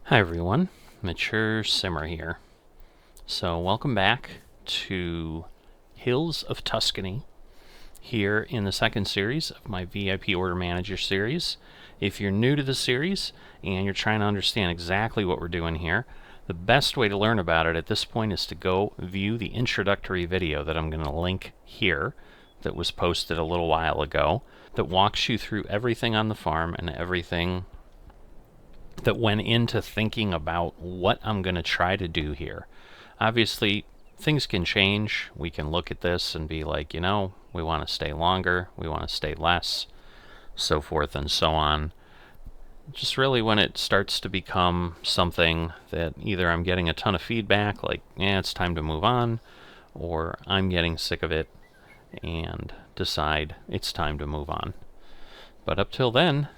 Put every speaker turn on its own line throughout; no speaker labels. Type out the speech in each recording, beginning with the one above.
Hi everyone, Mature Simmer here. So welcome back to Hills of Tuscany here in the second series of my VIP Order Manager series. If you're new to the series and you're trying to understand exactly what we're doing here, the best way to learn about it at this point is to go view the introductory video that I'm going to link here that was posted a little while ago that walks you through everything on the farm and everything that went into thinking about what I'm going to try to do here. Obviously, things can change. We can look at this and be like, we want to stay longer, we want to stay less, so forth and so on. Just really when it starts to become something that either I'm getting a ton of feedback, like, it's time to move on, or I'm getting sick of it and decide it's time to move on. But up till then,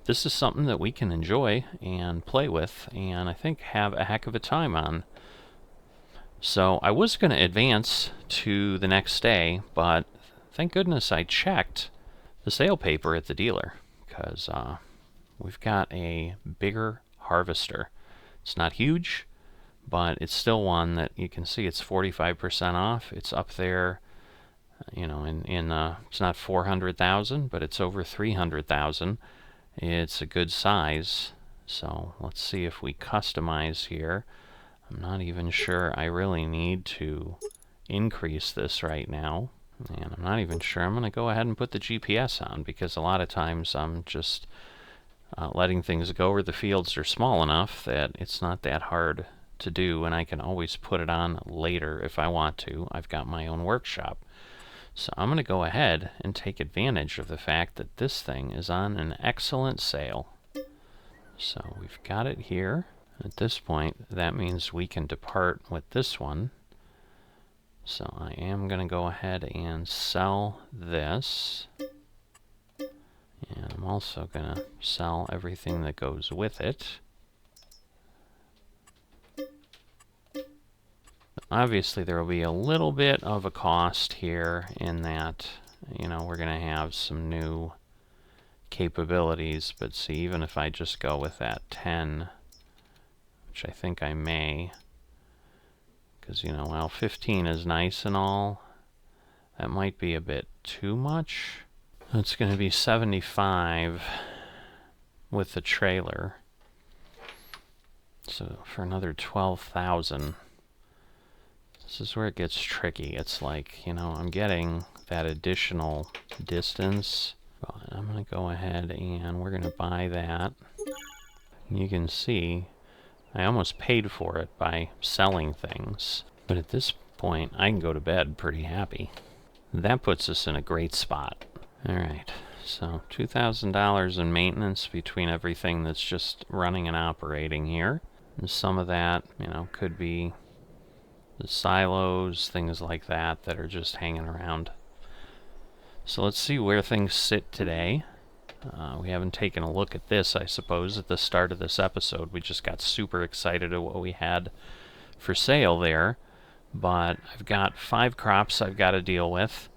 this is something that we can enjoy and play with, and I think have a heck of a time on. So I was going to advance to the next day, but thank goodness I checked the sale paper at the dealer, because we've got a bigger harvester. It's not huge, but it's still one that you can see it's 45% off. It's up there, it's not 400,000, but it's over 300,000. It's a good size, so let's see if we customize here. I'm not even sure I really need to increase this right now, and I'm not even sure I'm going to go ahead and put the GPS on, because a lot of times I'm just letting things go where the fields are small enough that it's not that hard to do, and I can always put it on later if I want to. I've got my own workshop. So I'm going to go ahead and take advantage of the fact that this thing is on an excellent sale. So we've got it here. At this point, that means we can depart with this one. So I am going to go ahead and sell this. And I'm also going to sell everything that goes with it. Obviously, there will be a little bit of a cost here in that, we're going to have some new capabilities. But see, even if I just go with that 10, which I think I may, because, while 15 is nice and all, that might be a bit too much. It's going to be 75 with the trailer. So for another 12,000. This is where it gets tricky. It's like, I'm getting that additional distance. But I'm going to go ahead and we're going to buy that. And you can see I almost paid for it by selling things. But at this point, I can go to bed pretty happy. That puts us in a great spot. Alright, so $2,000 in maintenance between everything that's just running and operating here. And some of that, could be the silos, things like that are just hanging around. So let's see where things sit today. We haven't taken a look at this, I suppose, at the start of this episode. We just got super excited at what we had for sale there. But I've got 5 crops I've got to deal with.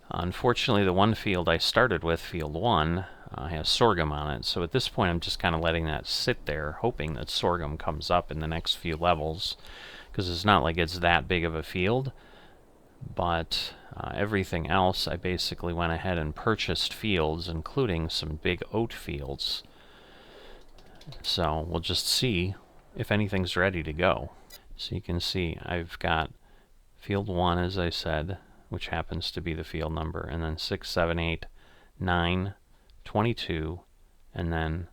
Unfortunately, the one field I started with, field 1, has sorghum on it. So at this point, I'm just kind of letting that sit there, hoping that sorghum comes up in the next few levels. Because it's not like it's that big of a field, but everything else I basically went ahead and purchased fields, including some big oat fields. So we'll just see if anything's ready to go. So you can see I've got field 1, as I said, which happens to be the field number, and then 6, 7, 8, 9, 22, and then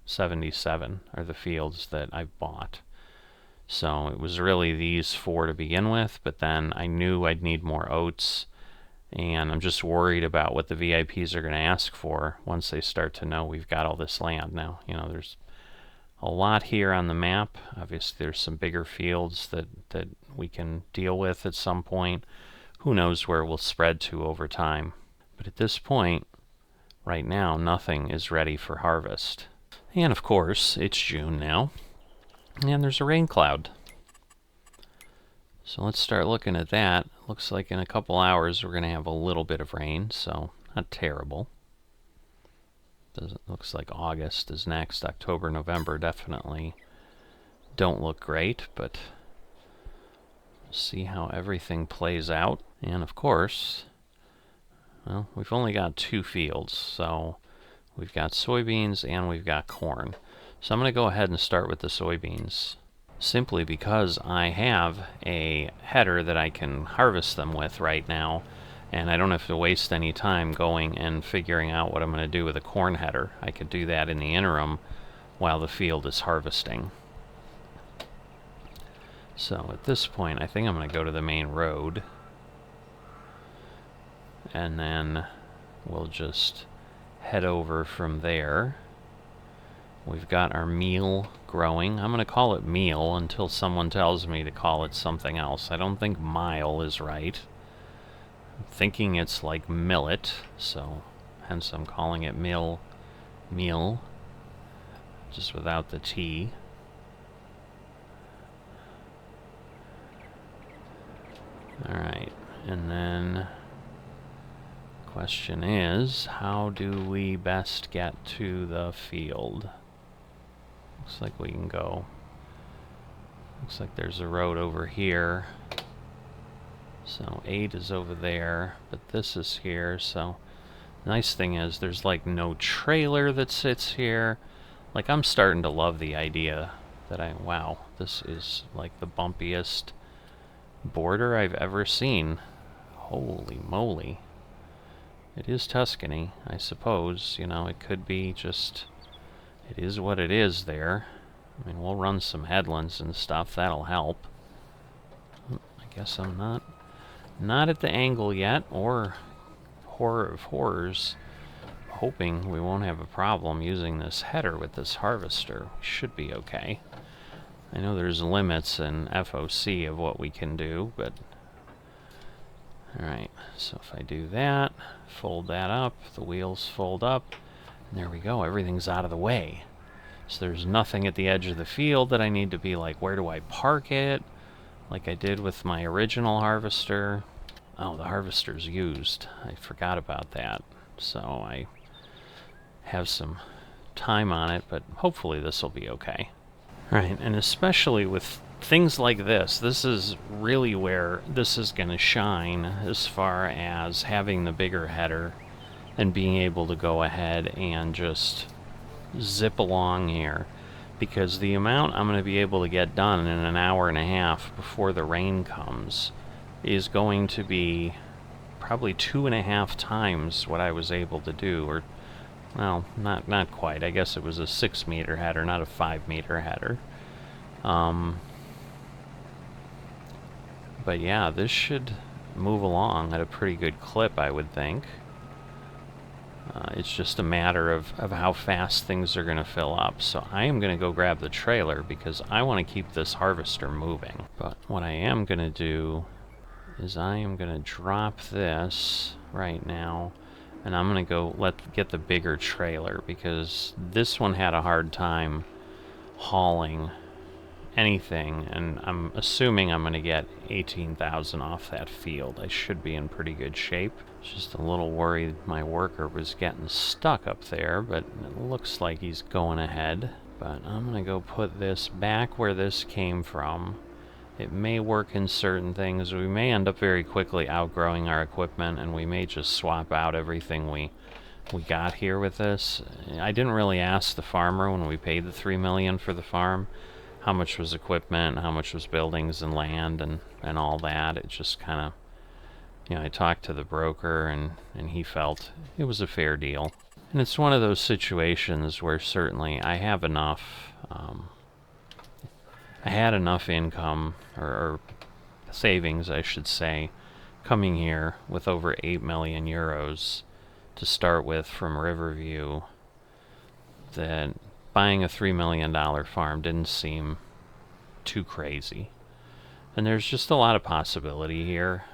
77 are the fields that I've bought. So it was really these 4 to begin with, but then I knew I'd need more oats, and I'm just worried about what the VIPs are going to ask for once they start to know we've got all this land now. There's a lot here on the map. Obviously, there's some bigger fields that we can deal with at some point. Who knows where we'll spread to over time. But at this point, right now, nothing is ready for harvest. And of course, it's June now. And there's a rain cloud. So let's start looking at that. Looks like in a couple hours we're going to have a little bit of rain, so not terrible. Looks like August is next. October, November, definitely don't look great, but see how everything plays out. And of course, well, we've only got 2 fields, so we've got soybeans and we've got corn. So I'm going to go ahead and start with the soybeans, simply because I have a header that I can harvest them with right now, and I don't have to waste any time going and figuring out what I'm going to do with a corn header. I could do that in the interim while the field is harvesting. So at this point, I think I'm going to go to the main road, and then we'll just head over from there. We've got our meal growing. I'm going to call it meal until someone tells me to call it something else. I don't think mile is right. I'm thinking it's like millet, so hence I'm calling it meal, just without the T. Alright, and then question is, how do we best get to the field? Looks like we can go. Looks like there's a road over here. So 8 is over there, but this is here. So the nice thing is there's like no trailer that sits here. Like, I'm starting to love the idea that wow, this is like the bumpiest border I've ever seen. Holy moly. It is Tuscany, I suppose. You know, it could be just, it is what it is there. I mean, we'll run some headlands and stuff, that'll help. I guess I'm not at the angle yet, or horror of horrors, hoping we won't have a problem using this header with this harvester. We should be okay. I know there's limits in FOC of what we can do, but alright, so if I do that, fold that up, the wheels fold up, and there we go, everything's out of the way. So there's nothing at the edge of the field that I need to be like, where do I park it? Like I did with my original harvester. Oh, the harvester's used. I forgot about that. So I have some time on it, but hopefully this will be okay. Right, and especially with things like this is really where this is going to shine as far as having the bigger header and being able to go ahead and just zip along here, because the amount I'm going to be able to get done in an hour and a half before the rain comes is going to be probably 2.5 times what I was able to do, or well, not quite. I guess it was a 6-meter header, not a 5-meter header. But yeah, this should move along at a pretty good clip, I would think. It's just a matter of how fast things are going to fill up. So I am going to go grab the trailer because I want to keep this harvester moving. But what I am going to do is I am going to drop this right now, and I'm going to go get the bigger trailer, because this one had a hard time hauling anything, and I'm assuming I'm going to get 18,000 off that field. I should be in pretty good shape. Just a little worried my worker was getting stuck up there, but it looks like he's going ahead. But I'm going to go put this back where this came from. It may work in certain things. We may end up very quickly outgrowing our equipment, and we may just swap out everything we got here with this. I didn't really ask the farmer when we paid the $3 million for the farm how much was equipment, how much was buildings and land and all that. It just kind of, you know, I talked to the broker, and he felt it was a fair deal. And it's one of those situations where certainly I have enough, I had enough income, or savings, I should say, coming here with over 8 million euros to start with from Riverview, that buying a $3 million farm didn't seem too crazy. And there's just a lot of possibility here.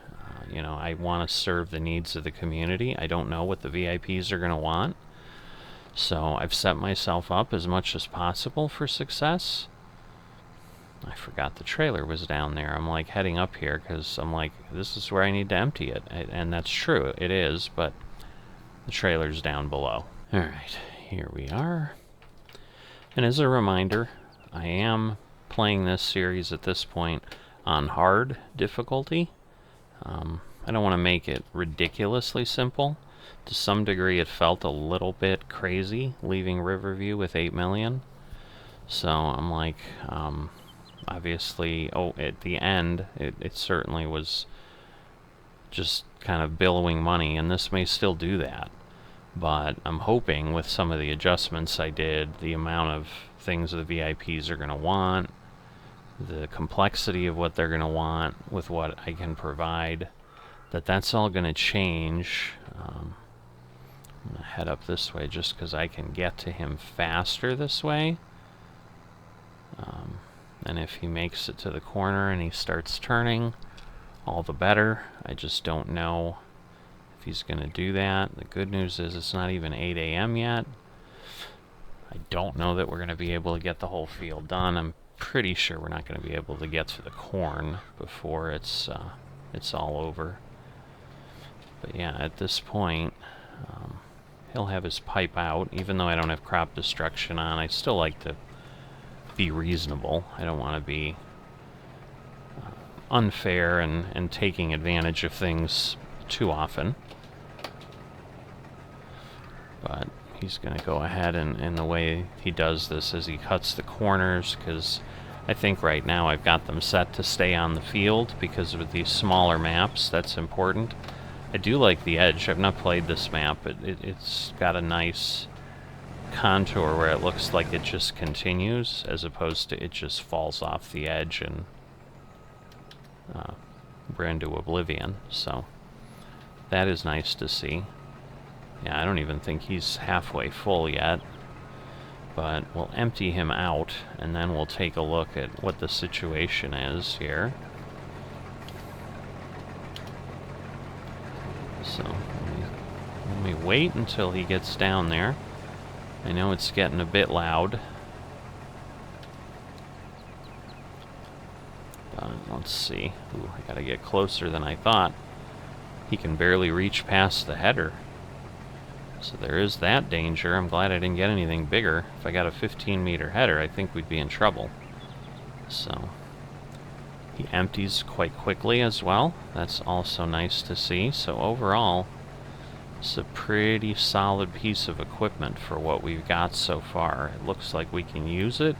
You know, I want to serve the needs of the community. I don't know what the VIPs are going to want, so I've set myself up as much as possible for success. I forgot the trailer was down there. I'm like heading up here because I'm like, this is where I need to empty it. And that's true, it is, but the trailer's down below. Alright, here we are. And as a reminder, I am playing this series at this point on hard difficulty. I don't want to make it ridiculously simple. To some degree, it felt a little bit crazy leaving Riverview with 8 million. So I'm like, obviously, at the end, it certainly was just kind of billowing money, and this may still do that. But I'm hoping with some of the adjustments I did, the amount of things the VIPs are going to want, the complexity of what they're going to want with what I can provide, that's all going to change. I'm going to head up this way just because I can get to him faster this way. And if he makes it to the corner and he starts turning, all the better. I just don't know if he's going to do that. The good news is it's not even 8 a.m. yet. I don't know that we're going to be able to get the whole field done. I'm pretty sure we're not going to be able to get to the corn before it's all over. But yeah, at this point, he'll have his pipe out. Even though I don't have crop destruction on, I still like to be reasonable. I don't want to be unfair and taking advantage of things too often. But he's going to go ahead and the way he does this is he cuts the corners, because I think right now I've got them set to stay on the field, because with these smaller maps, that's important. I do like the edge. I've not played this map, but it's got a nice contour where it looks like it just continues, as opposed to it just falls off the edge and ran to oblivion. So that is nice to see. Yeah, I don't even think he's halfway full yet, but we'll empty him out and then we'll take a look at what the situation is here. So let me wait until he gets down there. I know it's getting a bit loud. Let's see. Ooh, I gotta get closer than I thought. He can barely reach past the header. So there is that danger. I'm glad I didn't get anything bigger. If I got a 15-meter header, I think we'd be in trouble. So he empties quite quickly as well. That's also nice to see. So overall, it's a pretty solid piece of equipment for what we've got so far. It looks like we can use it,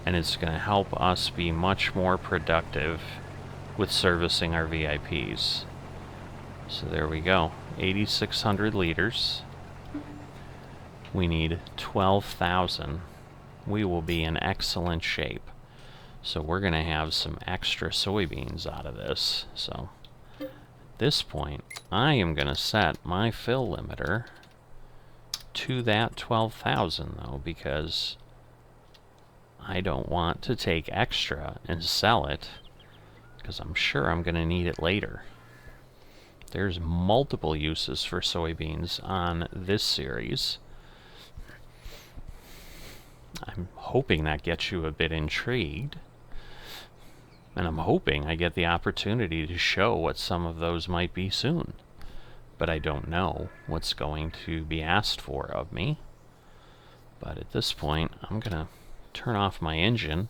and it's going to help us be much more productive with servicing our VIPs. So there we go, 8,600 liters. We need 12,000. We will be in excellent shape. So we're going to have some extra soybeans out of this. So at this point, I am going to set my fill limiter to that 12,000 though, because I don't want to take extra and sell it, because I'm sure I'm going to need it later. There's multiple uses for soybeans on this series. I'm hoping that gets you a bit intrigued. And I'm hoping I get the opportunity to show what some of those might be soon. But I don't know what's going to be asked for of me. But at this point, I'm going to turn off my engine.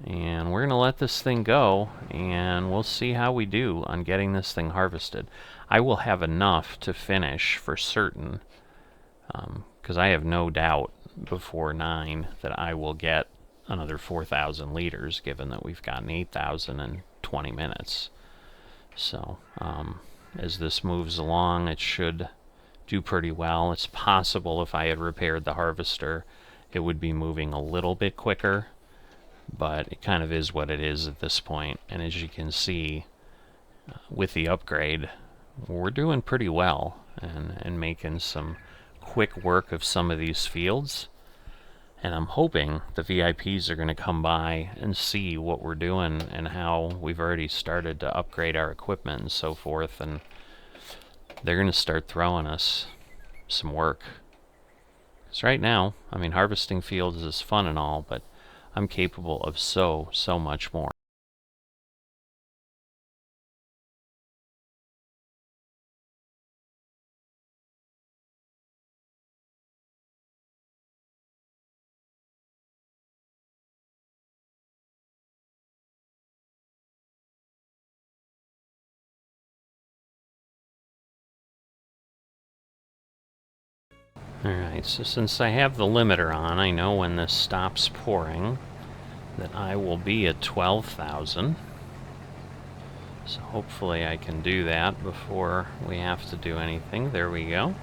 And we're going to let this thing go, and we'll see how we do on getting this thing harvested. I will have enough to finish for certain, because I have no doubt before 9 that I will get another 4,000 liters, given that we've gotten 8,000 in 20 minutes. So as this moves along, it should do pretty well. It's possible if I had repaired the harvester, it would be moving a little bit quicker, but it kind of is what it is at this point. And as you can see, with the upgrade, we're doing pretty well and making some quick work of some of these fields. And I'm hoping the VIPs are going to come by and see what we're doing and how we've already started to upgrade our equipment and so forth, and they're going to start throwing us some work. Because right now, I mean, harvesting fields is fun and all, but I'm capable of so much more. Alright, so since I have the limiter on, I know when this stops pouring that I will be at 12,000. So hopefully I can do that before we have to do anything. There we go.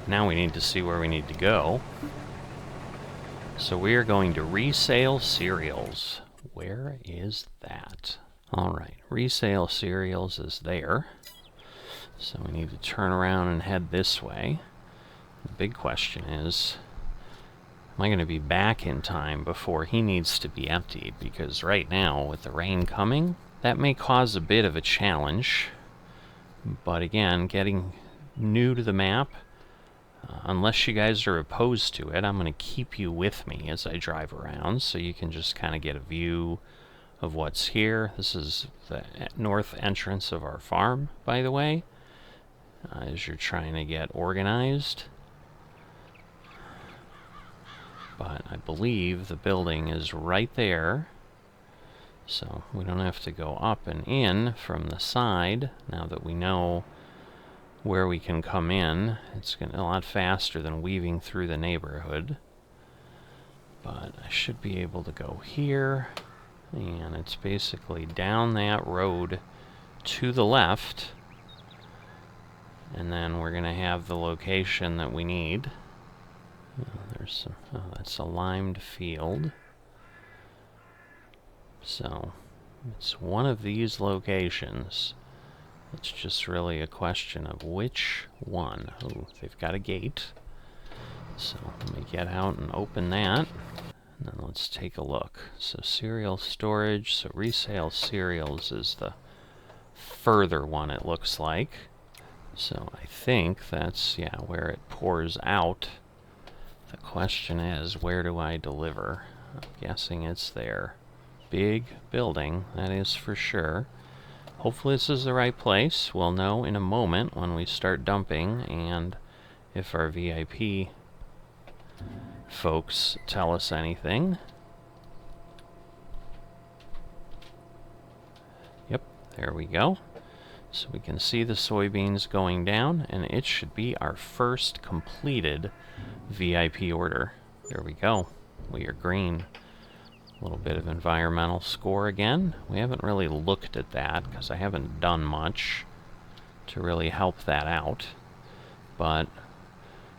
Now we need to see where we need to go. So we are going to resale cereals. Where is that? Alright, resale cereals is there. So we need to turn around and head this way. The big question is, am I going to be back in time before he needs to be emptied? Because right now, with the rain coming, that may cause a bit of a challenge. But again, getting new to the map, unless you guys are opposed to it, I'm going to keep you with me as I drive around so you can just kind of get a view of what's here. This is the north entrance of our farm, by the way, as you're trying to get organized. But I believe the building is right there, so we don't have to go up and in from the side. Now that we know where we can come in, it's a lot faster than weaving through the neighborhood. But I should be able to go here, and it's basically down that road to the left, and then we're going to have the location that we need. There's some, oh, that's a limed field. So it's one of these locations. It's just really a question of which one. Oh, they've got a gate. So let me get out and open that. And then let's take a look. So cereal storage. So resale cereals is the further one, it looks like. So I think that's, yeah, where it pours out. The question is, where do I deliver? I'm guessing it's there. Big building, that is for sure. Hopefully this is the right place. We'll know in a moment when we start dumping, and if our VIP folks tell us anything. Yep, there we go. So we can see the soybeans going down, and it should be our first completed VIP order. There we go. We are green. A little bit of environmental score again. We haven't really looked at that because I haven't done much to really help that out. But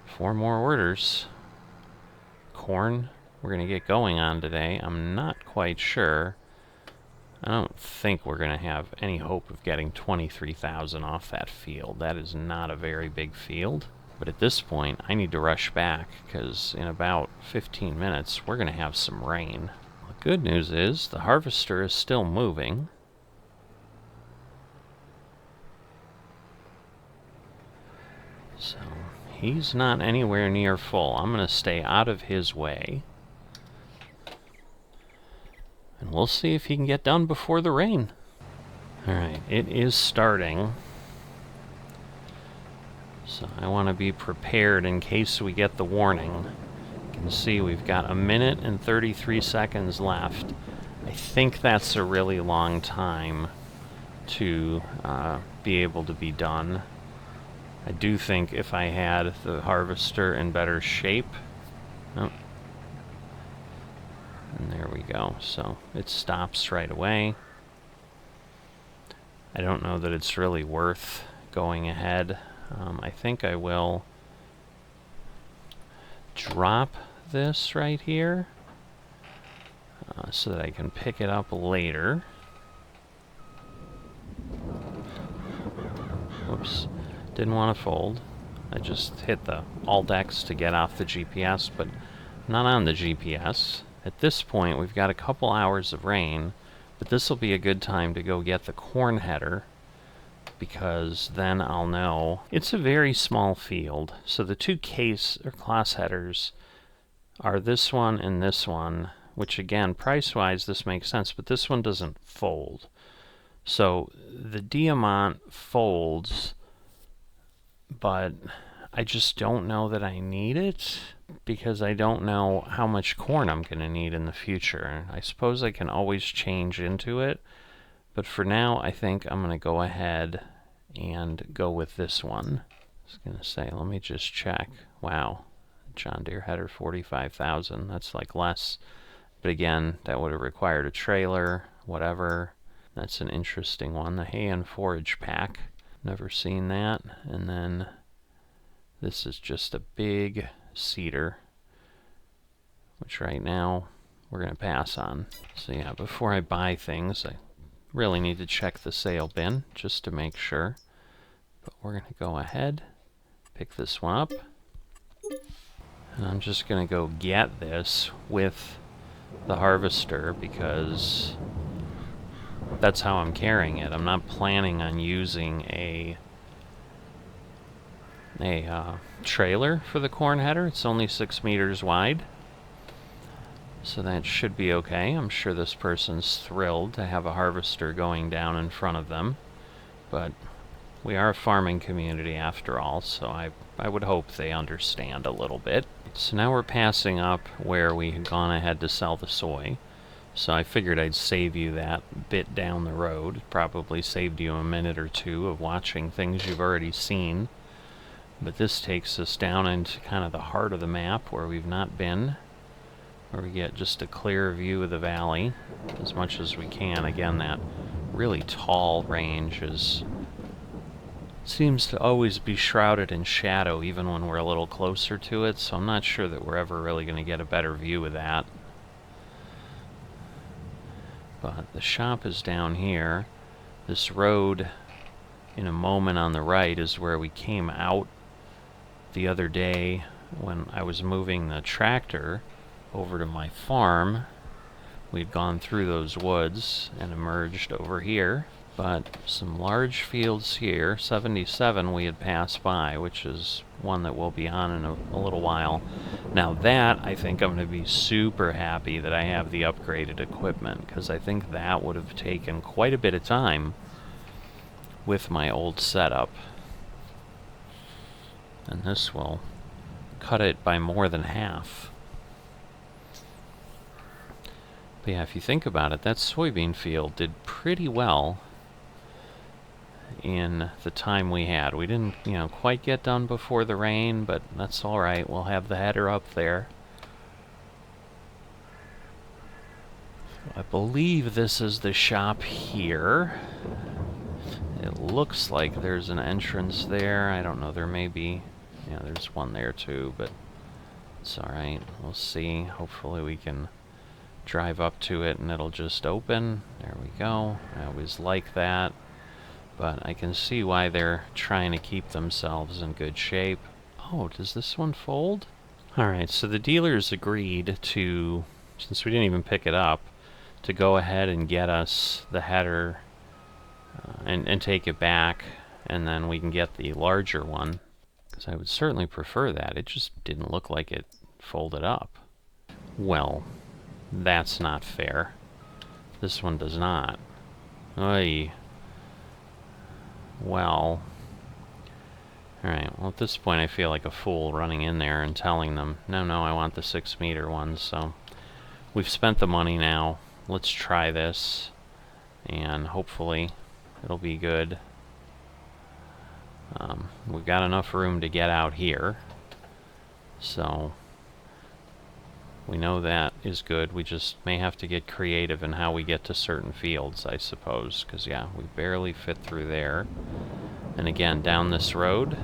4 more orders. Corn we're going to get going on today. I'm not quite sure. I don't think we're going to have any hope of getting 23,000 off that field. That is not a very big field. But at this point, I need to rush back because in about 15 minutes, we're going to have some rain. The good news is the harvester is still moving. So he's not anywhere near full. I'm going to stay out of his way. And we'll see if he can get done before the rain. Alright, it is starting. So I want to be prepared in case we get the warning. You can see we've got 1 minute and 33 seconds left. I think that's a really long time to be able to be done. I do think if I had the harvester in better shape... Oh. And there we go. So it stops right away. I don't know that it's really worth going ahead. I think I will drop this right here so that I can pick it up later. Whoops. Didn't want to fold. I just hit the Alt-X to get off the GPS, but not on the GPS. At this point, we've got a couple hours of rain, but this will be a good time to go get the corn header, because then I'll know. It's a very small field, so the 2 case or class headers are this one and this one, which again, price-wise, this makes sense, but this one doesn't fold. So the Diamant folds, but I just don't know that I need it, because I don't know how much corn I'm going to need in the future. I suppose I can always change into it, but for now I think I'm going to go ahead and go with this one. I was going to say, let me just check. Wow, John Deere header 45,000. That's like less. But again, that would have required a trailer, whatever. That's an interesting one. The hay and forage pack. Never seen that. And then this is just a big seeder, which right now we're going to pass on. So yeah, before I buy things, I really need to check the sale bin just to make sure. But we're going to go ahead, pick this one up, and I'm just going to go get this with the harvester because that's how I'm carrying it. I'm not planning on using a trailer for the corn header. It's only 6 meters wide, so that should be okay. I'm sure this person's thrilled to have a harvester going down in front of them, but we are a farming community after all, so I would hope they understand a little bit. So now we're passing up where we had gone ahead to sell the soy. So I figured I'd save you that bit down the road. Probably saved you a minute or two of watching things you've already seen. But this takes us down into kind of the heart of the map where we've not been, where we get just a clear view of the valley as much as we can. Again, that really tall range seems to always be shrouded in shadow even when we're a little closer to it, so I'm not sure that we're ever really going to get a better view of that. But the shop is down here. This road in a moment on the right is where we came out the other day when I was moving the tractor over to my farm. We'd gone through those woods and emerged over here. But some large fields here. 77 we had passed by, which is one that we'll be on in a little while. Now that, I think I'm going to be super happy that I have the upgraded equipment, because I think that would have taken quite a bit of time with my old setup. And this will cut it by more than half. But yeah, if you think about it, that soybean field did pretty well in the time we had. We didn't, quite get done before the rain, but that's all right. We'll have the header up there. I believe this is the shop here. It looks like there's an entrance there. I don't know, there may be, there's one there too, but it's all right. We'll see. Hopefully we can drive up to it and it'll just open. There we go. I always like that. But I can see why they're trying to keep themselves in good shape. Oh, does this one fold? Alright, so the dealers agreed to, since we didn't even pick it up, to go ahead and get us the header and take it back, and then we can get the larger one. Because I would certainly prefer that. It just didn't look like it folded up. Well, that's not fair. This one does not. Oy. Well, alright, well at this point I feel like a fool running in there and telling them, no, I want the 6 meter one, so we've spent the money now, let's try this, and hopefully it'll be good. We've got enough room to get out here, so we know that is good. We just may have to get creative in how we get to certain fields, I suppose, because yeah, we barely fit through there. And again, down this road,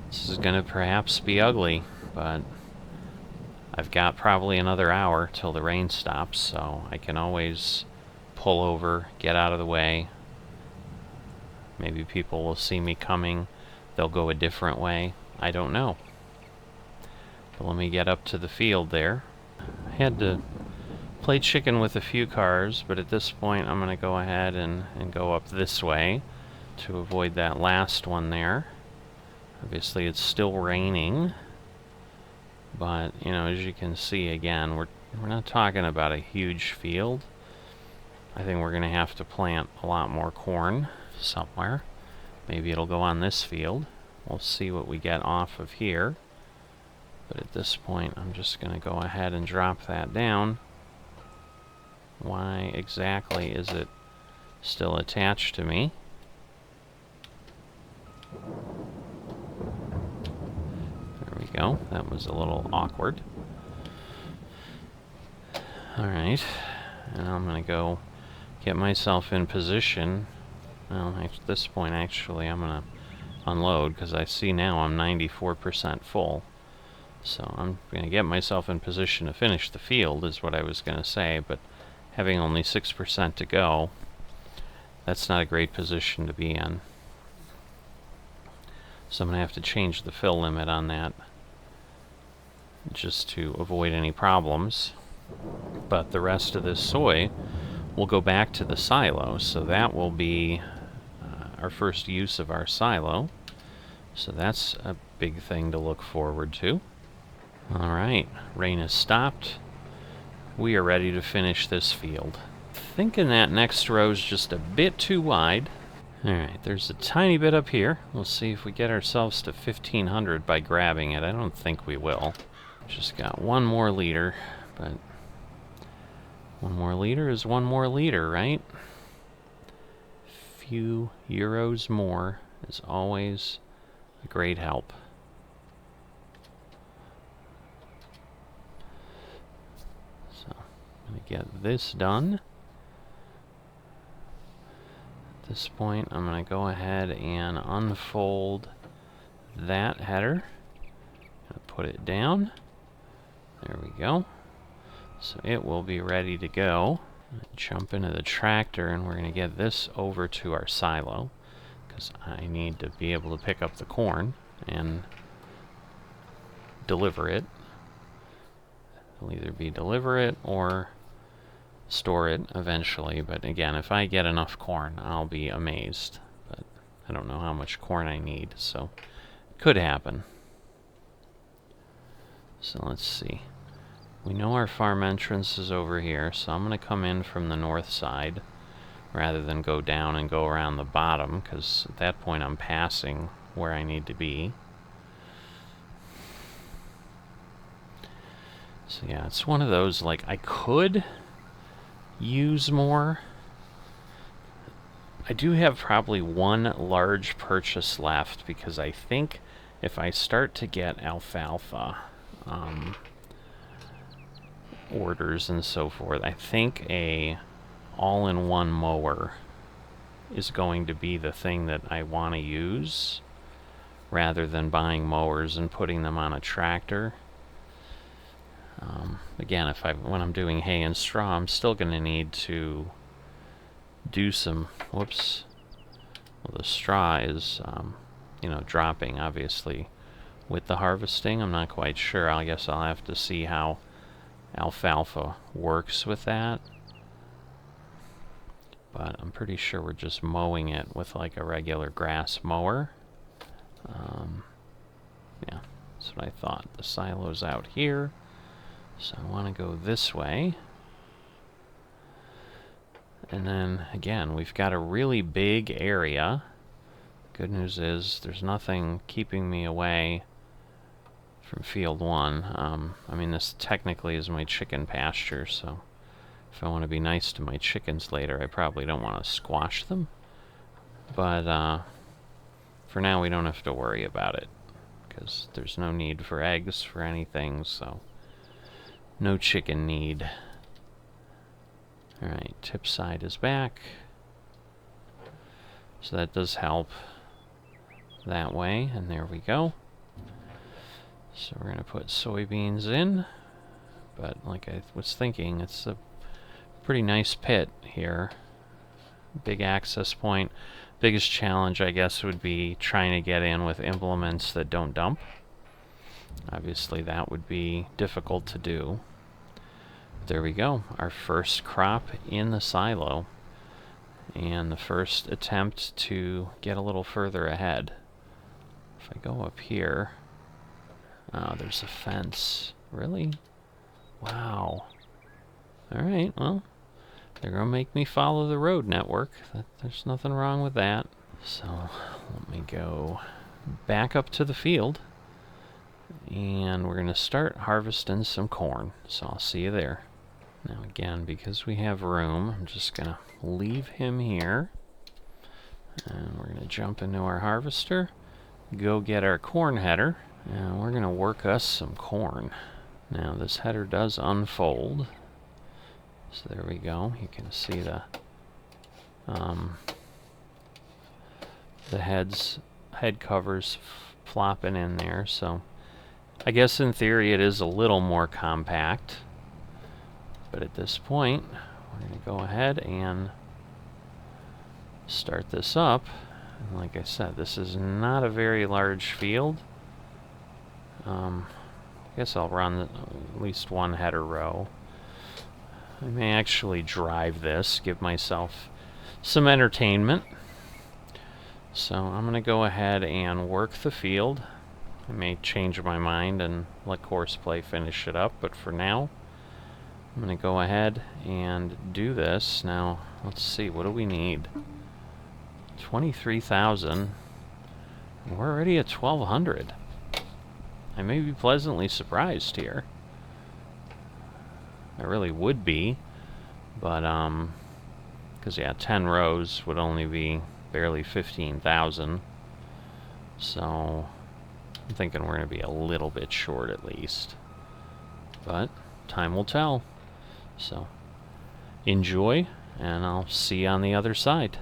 this is going to perhaps be ugly, but I've got probably another hour till the rain stops, so I can always pull over, get out of the way. Maybe people will see me coming, they'll go a different way. I don't know. But let me get up to the field there. I had to play chicken with a few cars, but at this point I'm going to go ahead and go up this way to avoid that last one there. Obviously it's still raining, but as you can see, again, we're not talking about a huge field. I think we're going to have to plant a lot more corn somewhere. Maybe it'll go on this field. We'll see what we get off of here. But at this point, I'm just going to go ahead and drop that down. Why exactly is it still attached to me? There we go. That was a little awkward. Alright. And I'm going to go get myself in position. Well, at this point, actually, I'm going to unload, because I see now I'm 94% full. So I'm going to get myself in position to finish the field, is what I was going to say, but having only 6% to go, that's not a great position to be in. So I'm going to have to change the fill limit on that, just to avoid any problems. But the rest of this soy will go back to the silo, so that will be our first use of our silo. So that's a big thing to look forward to. Alright, rain has stopped. We are ready to finish this field. Thinking that next row is just a bit too wide. Alright, there's a tiny bit up here. We'll see if we get ourselves to 1500 by grabbing it. I don't think we will. Just got one more liter, but one more liter is one more liter, right? Few euros more is always a great help. So, I'm going to get this done. At this point, I'm going to go ahead and unfold that header. Put it down. There we go. So it will be ready to go. Jump into the tractor, and we're going to get this over to our silo, because I need to be able to pick up the corn and deliver it. It'll either be deliver it or store it eventually, but again, if I get enough corn, I'll be amazed. But I don't know how much corn I need, so it could happen. So let's see. We know our farm entrance is over here, so I'm going to come in from the north side rather than go down and go around the bottom, because at that point I'm passing where I need to be. So yeah, it's one of those, like, I could use more. I do have probably one large purchase left, because I think if I start to get alfalfa orders and so forth, I think a all-in-one mower is going to be the thing that I want to use, rather than buying mowers and putting them on a tractor. Again, when I'm doing hay and straw, I'm still going to need to do some, whoops, well, the straw is, you know, dropping, obviously, with the harvesting. I'm not quite sure. I guess I'll have to see how alfalfa works with that. But I'm pretty sure we're just mowing it with like a regular grass mower. Yeah, that's what I thought. The silo's out here, so I want to go this way. And then, again, we've got a really big area. Good news is there's nothing keeping me away from field 1. I mean, this technically is my chicken pasture, so if I want to be nice to my chickens later, I probably don't want to squash them. But for now, we don't have to worry about it, because there's no need for eggs for anything, so no chicken need. Alright, tip side is back, so that does help that way, and there we go. So we're going to put soybeans in, but like I was thinking, it's a pretty nice pit here. Big access point. Biggest challenge, I guess, would be trying to get in with implements that don't dump. Obviously, that would be difficult to do. There we go, our first crop in the silo, and the first attempt to get a little further ahead. If I go up here, oh, there's a fence. Really? Wow. Alright, well, they're going to make me follow the road network. There's nothing wrong with that. So, let me go back up to the field, and we're going to start harvesting some corn. So I'll see you there. Now again, because we have room, I'm just going to leave him here. And we're going to jump into our harvester, go get our corn header, and we're going to work us some corn. Now this header does unfold, so there we go. You can see the head covers flopping in there, so I guess in theory it is a little more compact, but at this point we're going to go ahead and start this up. And like I said, this is not a very large field. I guess I'll run at least one header row. I may actually drive this, give myself some entertainment. So I'm going to go ahead and work the field. I may change my mind and let Courseplay finish it up, but for now I'm going to go ahead and do this. Now let's see, what do we need? 23,000. We're already at 1,200. I may be pleasantly surprised here. I really would be, but because yeah, 10 rows would only be barely 15,000. So I'm thinking we're going to be a little bit short at least, but time will tell. So enjoy, and I'll see you on the other side.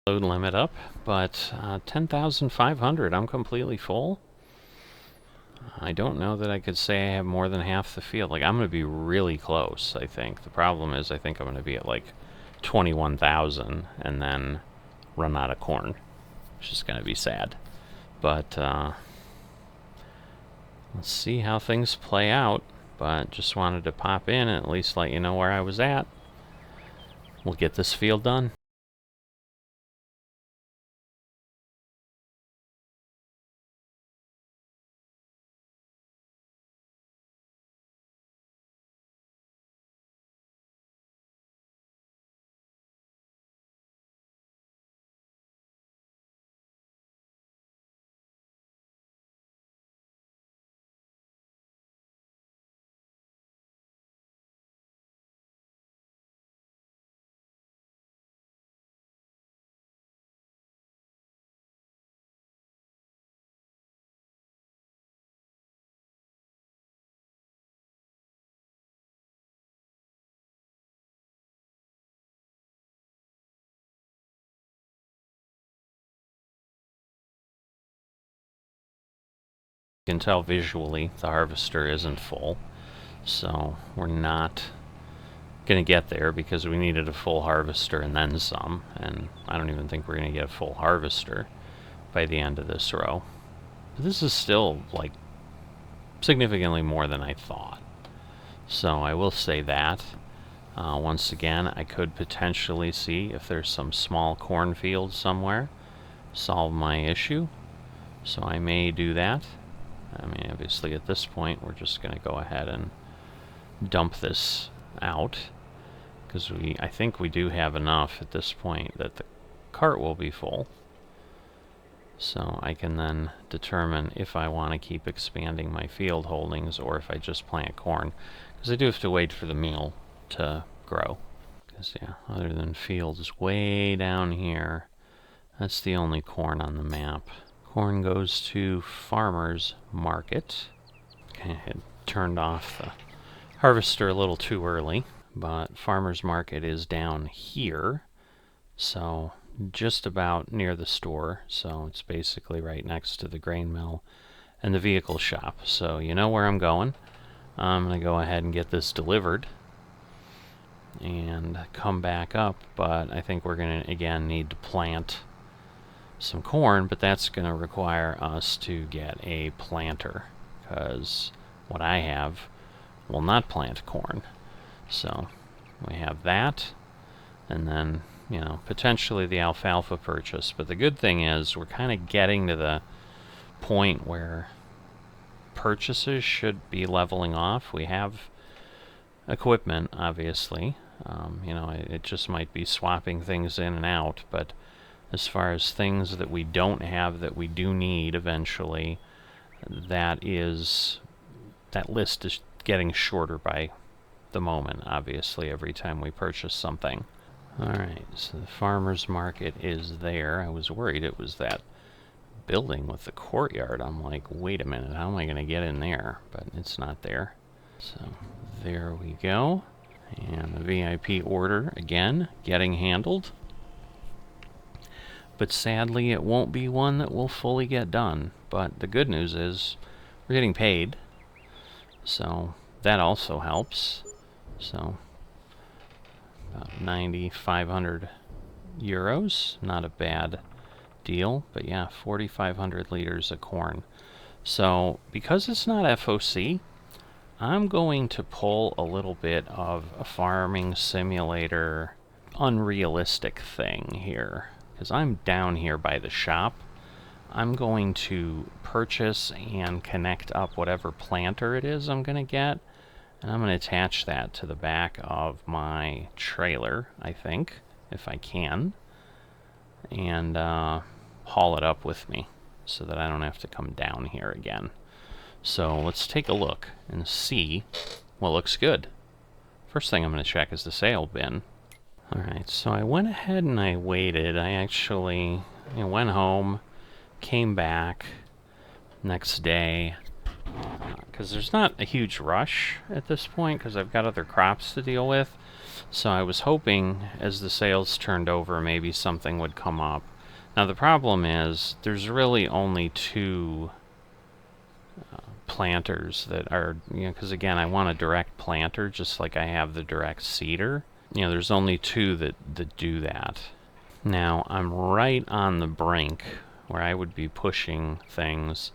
Load limit up, but 10,500, I'm completely full. I don't know that I could say I have more than half the field. Like, I'm going to be really close, I think. The problem is I think I'm going to be at like 21,000 and then run out of corn, which is going to be sad. But let's see how things play out. But just wanted to pop in and at least let you know where I was at. We'll get this field done. You can tell visually the harvester isn't full, so we're not going to get there because we needed a full harvester and then some, and I don't even think we're going to get a full harvester by the end of this row. But this is still like significantly more than I thought, so I will say that. Once again, I could potentially see if there's some small cornfield somewhere, solve my issue, so I may do that. I mean, obviously at this point we're just going to go ahead and dump this out, because I think we do have enough at this point that the cart will be full. So I can then determine if I want to keep expanding my field holdings or if I just plant corn, because I do have to wait for the meal to grow. Because yeah, other than fields way down here, that's the only corn on the map. Corn goes to farmer's market. Okay, I had turned off the harvester a little too early, but farmer's market is down here, so just about near the store. So it's basically right next to the grain mill and the vehicle shop. So you know where I'm going. I'm going to go ahead and get this delivered and come back up, but I think we're going to again need to plant some corn, but that's going to require us to get a planter, because what I have will not plant corn. So we have that, and then, you know, potentially the alfalfa purchase. But the good thing is we're kind of getting to the point where purchases should be leveling off. We have equipment, obviously. You know, it just might be swapping things in and out, but as far as things that we don't have that we do need eventually, that list is getting shorter by the moment, obviously, every time we purchase something. Alright, so the farmer's market is there. I was worried it was that building with the courtyard. I'm like, wait a minute, how am I going to get in there? But it's not there. So there we go. And the VIP order, again, getting handled. But sadly, it won't be one that will fully get done. But the good news is we're getting paid. So that also helps. So about 9,500 euros. Not a bad deal. But yeah, 4,500 liters of corn. So because it's not FOC, I'm going to pull a little bit of a farming simulator unrealistic thing here. Because I'm down here by the shop. I'm going to purchase and connect up whatever planter it is I'm going to get. And I'm going to attach that to the back of my trailer, I think, if I can. And haul it up with me so that I don't have to come down here again. So let's take a look and see what looks good. First thing I'm going to check is the sale bin. Alright, so I went ahead and I waited. I actually went home, came back next day, because there's not a huge rush at this point because I've got other crops to deal with. So I was hoping as the sales turned over maybe something would come up. Now the problem is there's really only two planters that are, because again I want a direct planter just like I have the direct seeder. There's only two that do that. Now I'm right on the brink where I would be pushing things.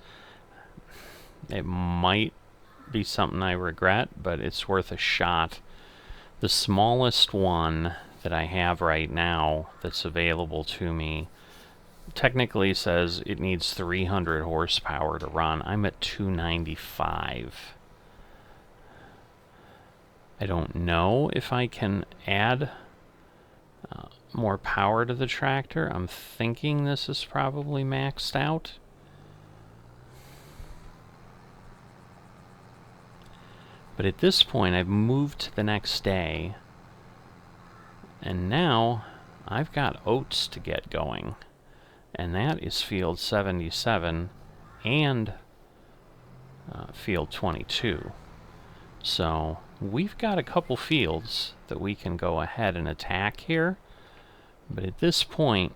It might be something I regret, but it's worth a shot. The smallest one that I have right now that's available to me technically says it needs 300 horsepower to run. I'm at 295. I don't know if I can add more power to the tractor. I'm thinking this is probably maxed out. But at this point, I've moved to the next day, and now I've got oats to get going. And that is field 77 and field 22. So we've got a couple fields that we can go ahead and attack here. But at this point,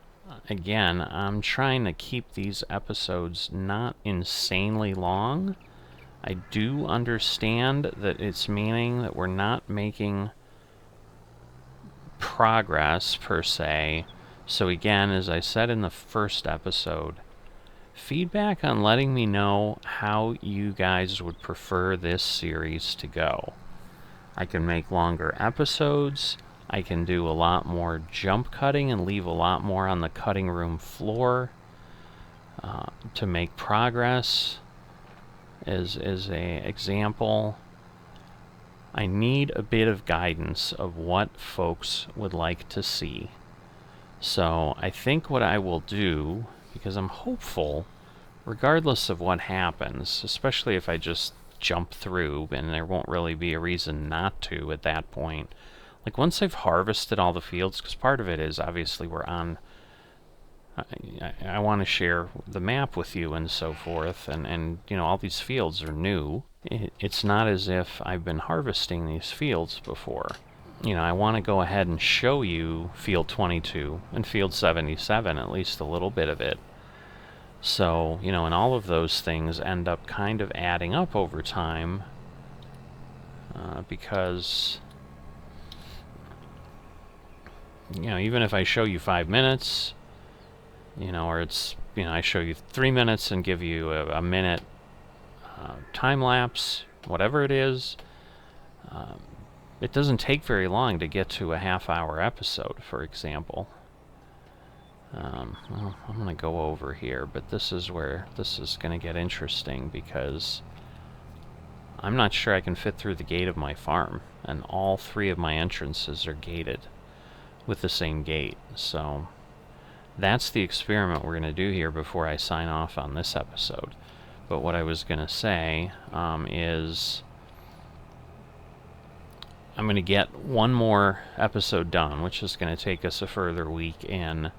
again, I'm trying to keep these episodes not insanely long. I do understand that it's meaning that we're not making progress per se. So again, as I said in the first episode, feedback on letting me know how you guys would prefer this series to go. I can make longer episodes. I can do a lot more jump cutting and leave a lot more on the cutting room floor to make progress. As a example, I need a bit of guidance of what folks would like to see. So I think what I will do, because I'm hopeful, regardless of what happens, especially if I just jump through, and there won't really be a reason not to at that point. Like once I've harvested all the fields, because part of it is obviously we're on, I want to share the map with you and so forth, and all these fields are new. It's not as if I've been harvesting these fields before. I want to go ahead and show you field 22 and field 77, at least a little bit of it. So, and all of those things end up kind of adding up over time because, even if I show you 5 minutes, or it's, I show you 3 minutes and give you a minute time lapse, whatever it is, it doesn't take very long to get to a half-hour episode, for example. Well, I'm going to go over here, but this is where this is going to get interesting, because I'm not sure I can fit through the gate of my farm, and all 3 of my entrances are gated with the same gate. So that's the experiment we're going to do here before I sign off on this episode. But what I was going to say is I'm going to get one more episode done, which is going to take us a further week, and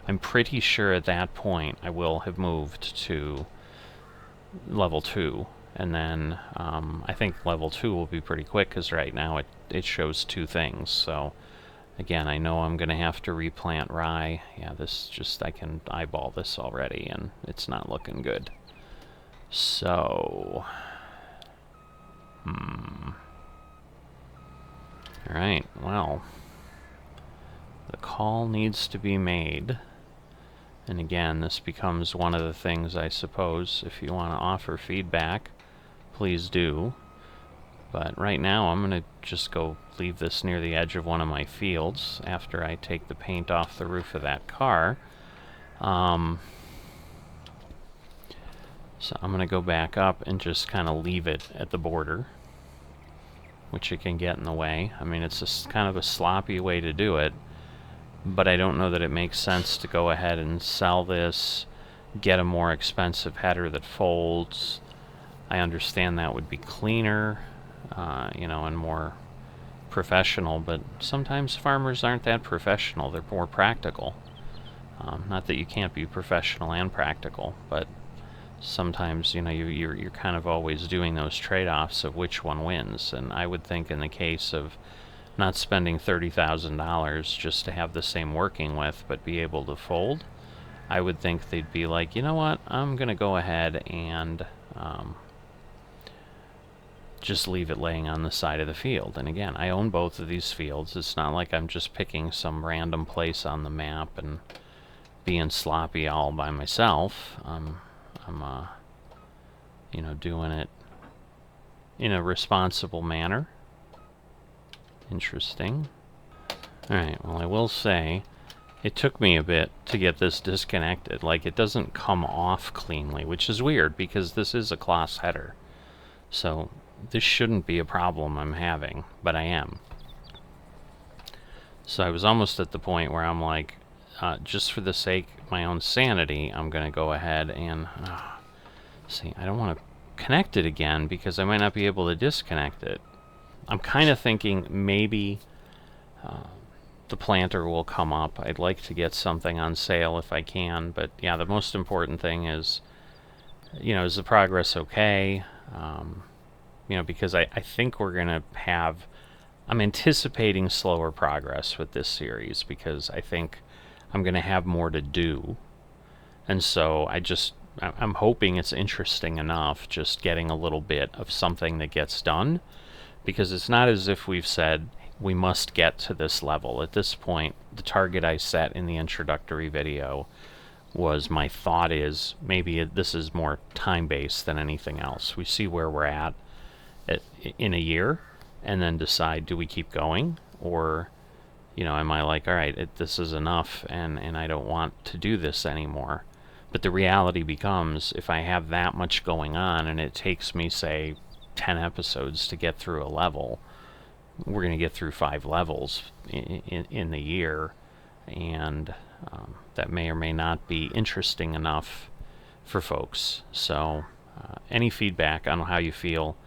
I'm pretty sure at that point I will have moved to level 2. And then I think level 2 will be pretty quick, because right now it shows 2 things. So again, I know I'm going to have to replant rye. Yeah, I can eyeball this already, and it's not looking good. So, alright, well, the call needs to be made. And again, this becomes one of the things, I suppose, if you want to offer feedback, please do. But right now, I'm going to just go leave this near the edge of one of my fields after I take the paint off the roof of that car. So I'm going to go back up and just kind of leave it at the border, which it can get in the way. I mean, it's kind of a sloppy way to do it, but I don't know that it makes sense to go ahead and sell this, get a more expensive header that folds. I understand that would be cleaner, you know, and more professional, but sometimes farmers aren't that professional. They're more practical. Not that you can't be professional and practical, but sometimes, you know, you're kind of always doing those trade-offs of which one wins. And I would think in the case of not spending $30,000 just to have the same working with, but be able to fold, I would think they'd be like, you know what, I'm going to go ahead and just leave it laying on the side of the field. And again, I own both of these fields. It's not like I'm just picking some random place on the map and being sloppy all by myself. I'm you know, doing it in a responsible manner. Interesting. Alright, well, I will say it took me a bit to get this disconnected. Like, it doesn't come off cleanly, which is weird because this is a Kloss header. So this shouldn't be a problem I'm having, but I am. So I was almost at the point where I'm like, just for the sake of my own sanity, I'm going to go ahead and see, I don't want to connect it again because I might not be able to disconnect it. I'm kind of thinking maybe the planter will come up. I'd like to get something on sale if I can, but yeah, the most important thing is, you know, is the progress okay? You know, because I think we're going to have, I'm anticipating slower progress with this series because I think I'm going to have more to do. And so I'm hoping it's interesting enough just getting a little bit of something that gets done, because it's not as if we've said we must get to this level. At this point, the target I set in the introductory video was, my thought is maybe this is more time-based than anything else. We see where we're at in a year and then decide, do we keep going, or, you know, am I like, all right, this is enough and I don't want to do this anymore. But the reality becomes, if I have that much going on and it takes me, say, 10 episodes to get through a level, we're going to get through 5 levels in the year, and that may or may not be interesting enough for folks. So any feedback on how you feel,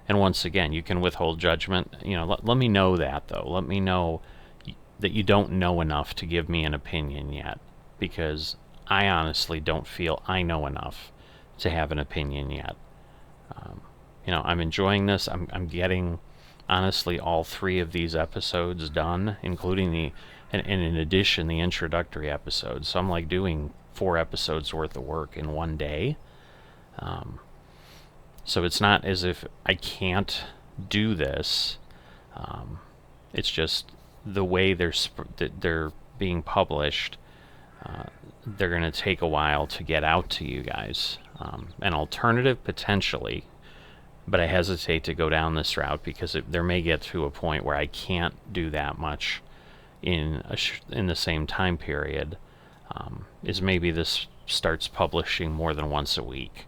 and once again, you can withhold judgment. You know, let me know that, though. Let me know that you don't know enough to give me an opinion yet, because I honestly don't feel I know enough to have an opinion yet. You know, I'm enjoying this. I'm getting, honestly, all 3 of these episodes done, including and in addition, the introductory episodes. So I'm like doing 4 episodes worth of work in one day. So it's not as if I can't do this. It's just the way they're being published. They're going to take a while to get out to you guys. An alternative, potentially, But I hesitate to go down this route because there may get to a point where I can't do that much in the same time period. Is maybe this starts publishing more than once a week,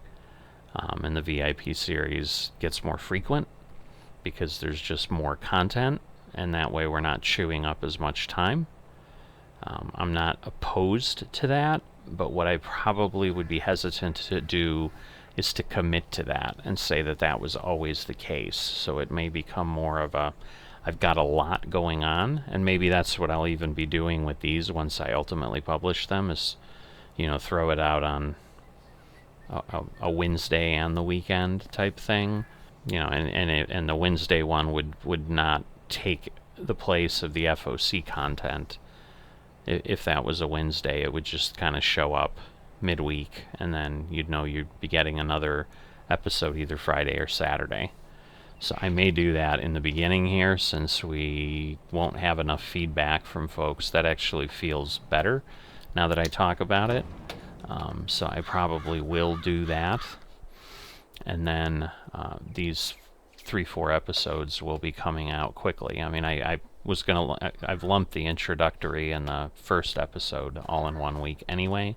and the VIP series gets more frequent because there's just more content, and that way we're not chewing up as much time. I'm not opposed to that, but what I probably would be hesitant to do is to commit to that and say that that was always the case. So it may become more of a, I've got a lot going on, and maybe that's what I'll even be doing with these once I ultimately publish them, is, you know, throw it out on a Wednesday and the weekend type thing. You know, and the Wednesday one would not take the place of the FOC content. If that was a Wednesday, it would just kind of show up midweek, and then you'd know you'd be getting another episode either Friday or Saturday. So I may do that in the beginning here, since we won't have enough feedback from folks. That actually feels better now that I talk about it. So I probably will do that. And then these 3-4 episodes will be coming out quickly. I mean, I've lumped the introductory and the first episode all in 1 week anyway,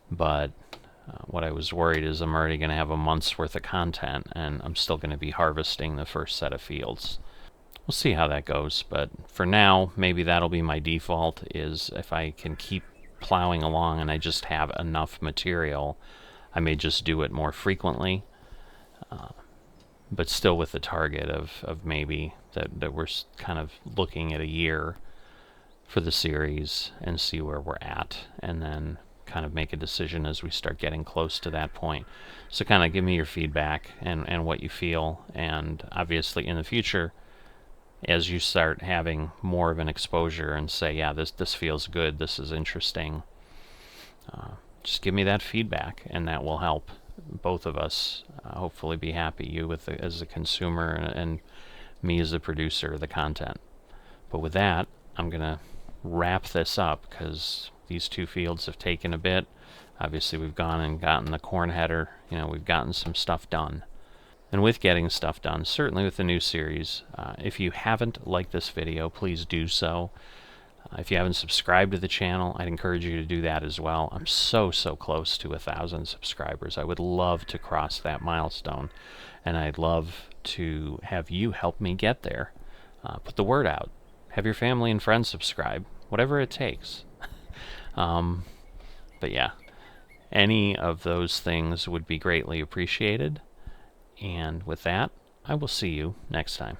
but what I was worried is I'm already going to have a month's worth of content, and I'm still going to be harvesting the first set of fields. We'll see how that goes, but for now, maybe that'll be my default, is if I can keep plowing along and I just have enough material, I may just do it more frequently, but still with the target of maybe that we're kind of looking at a year for the series and see where we're at, and then kind of make a decision as we start getting close to that point. So kind of give me your feedback and what you feel, and obviously in the future, as you start having more of an exposure and say, yeah, this feels good, this is interesting, just give me that feedback, and that will help both of us hopefully be happy, you as a consumer and me as a producer of the content. But with that, I'm gonna wrap this up because these 2 fields have taken a bit. Obviously we've gone and gotten the corn header, you know, we've gotten some stuff done. And with getting stuff done, certainly with the new series, if you haven't liked this video, please do so. If you haven't subscribed to the channel, I'd encourage you to do that as well. I'm so close to 1,000 subscribers. I would love to cross that milestone, and I'd love to have you help me get there. Put the word out. Have your family and friends subscribe, whatever it takes. But yeah, any of those things would be greatly appreciated. And with that, I will see you next time.